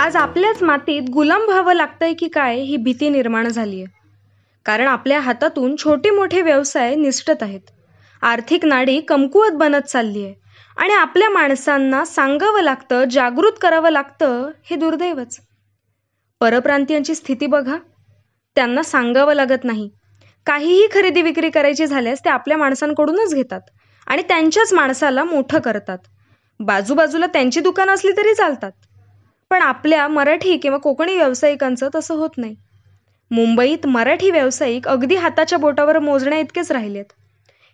आज आपल्याच मातीत गुलाम व्हावं लागतंय की काय ही भीती निर्माण झालीय. कारण आपल्या हातातून छोटे मोठे व्यवसाय निसटत आहेत. आर्थिक नाडी कमकुवत बनत चालली आहे आणि आपल्या माणसांना सांगावं लागतं, जागृत करावं लागतं हे दुर्दैवच. परप्रांतीयांची स्थिती बघा. त्यांना सांगावं लागत नाही. काहीही खरेदी विक्री करायची झाल्यास ते आपल्या माणसांकडूनच घेतात आणि त्यांच्याच माणसाला मोठं करतात. बाजूबाजूला त्यांची दुकानं असली तरी चालतात. पण आपल्या मराठी किंवा कोकणी व्यावसायिकांचं तसं होत नाही. मुंबईत मराठी व्यावसायिक अगदी हाताच्या बोटावर मोजण्या इतकेच राहिलेत.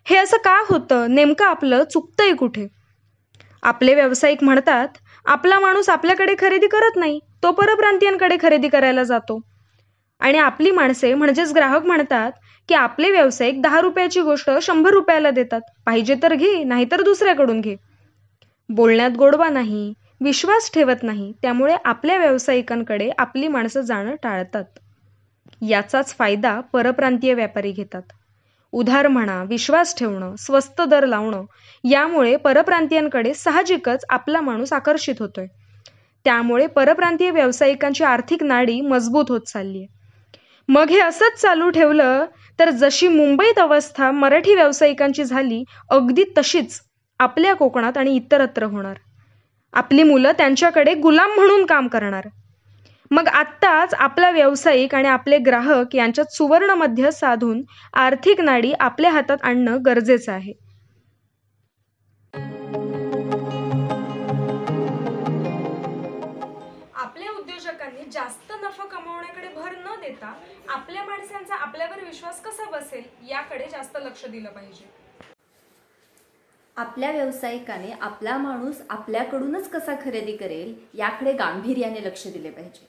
हे असं का होतं? नेमकं आपलं चुकतंय कुठे? आपले व्यावसायिक म्हणतात, आपला माणूस आपल्याकडे खरेदी करत नाही, तो परप्रांतीयांकडे खरेदी करायला जातो. आणि आपली माणसे म्हणजेच ग्राहक म्हणतात की आपले व्यावसायिक 10 रुपयाची गोष्ट 100 रुपयाला देतात. पाहिजे तर घे, नाहीतर दुसऱ्याकडून घे. बोलण्यात गोडवा नाही, विश्वास ठेवत नाही. त्यामुळे आपल्या व्यावसायिकांकडे आपली माणसं जाणं टाळतात. याचाच फायदा परप्रांतीय व्यापारी घेतात. उधार म्हणा, विश्वास ठेवणं, स्वस्त दर लावणं, यामुळे परप्रांतीयांकडे साहजिकच आपला माणूस आकर्षित होतोय. त्यामुळे परप्रांतीय व्यावसायिकांची आर्थिक नाडी मजबूत होत चालली आहे. मग हे असंच चालू ठेवलं तर जशी मुंबईत अवस्था मराठी व्यावसायिकांची झाली, अगदी तशीच आपल्या कोकणात आणि इतरत्र होणार. आपली मुलं त्यांच्याकडे गुलाम म्हणून काम करणार. मग आत्ताच आपला व्यावसायिक आणि आपले ग्राहक यांच्यात सुवर्ण मध्य साधून आर्थिक नाडी आपल्या हातात आणणं गरजेचं आहे. आपल्या उद्योजकांनी जास्त नफा कमावण्याकडे भर न देता आपल्या माणसांचा आपल्यावर विश्वास कसा बसेल याकडे जास्त लक्ष दिलं पाहिजे. आपल्या व्यावसायिकाने आपला माणूस आपल्याकडूनच कसा खरेदी करेल याकडे गांभीर्याने लक्ष दिले पाहिजे.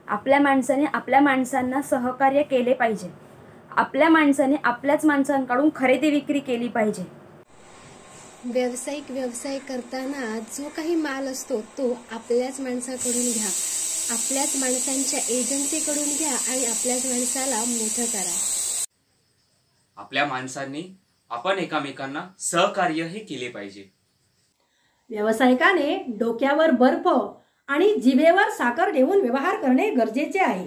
आपल्या माणसाने आपल्या माणसांना सहकार्य केले पाहिजे. आपल्या माणसाने आपल्याच माणसांकडून खरेदी विक्री केली पाहिजे. व्यावसायिक व्यवसाय करताना जो काही माल असतो तो आपल्याच माणसाकडून घ्या, आपल्याच माणसांच्या एजन्सीकडून घ्या आणि आपल्याच माणसाला मोठं करा. आपल्या माणसांनी आपण एकमेकांना सहकार्य हे केले पाहिजे. व्यावसायिकाने डोक्यावर बर्फ आणि जिभेवर साखर ठेवून व्यवहार करणे गरजेचे आहे.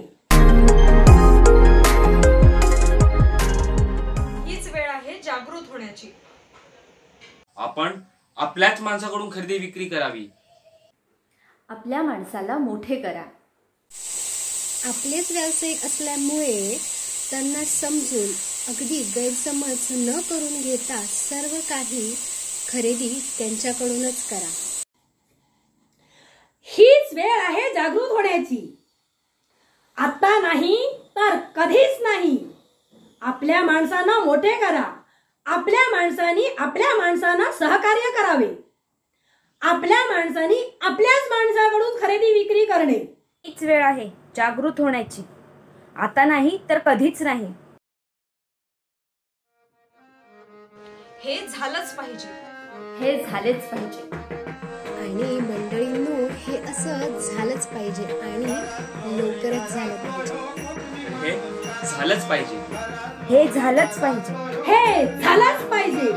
हीच वेळ आहे जागृत होण्याची. आपण आपल्याच माणसाकडून खरेदी विक्री करावी. आपल्या माणसाला मोठे करा. आपलेच व्यावसायिक असल्यामुळे त्यांना समजून अगदी गैरसमज न करून घेता सर्व काही खरेदी त्यांच्याकडूनच करा. हीच वेळ आहे जागृत होण्याची. आता नाही तर कधीच नाही. आपल्या माणसांना मोठे करा. आपल्या माणसांनी आपल्या माणसांना सहकार्य करावे. आपल्या माणसांनी आपल्याच माणसाकडून खरेदी विक्री करणे. हीच वेळ आहे जागृत होण्याची. आता नाही तर कधीच नाही. हे झालंच पाहिजे. हे झालेच पाहिजे. आणि मंडळींनो, हे असं झालंच पाहिजे आणि लवकरच झालं पाहिजे. हे झालंच पाहिजे. हे झालंच पाहिजे. हे झालंच पाहिजे.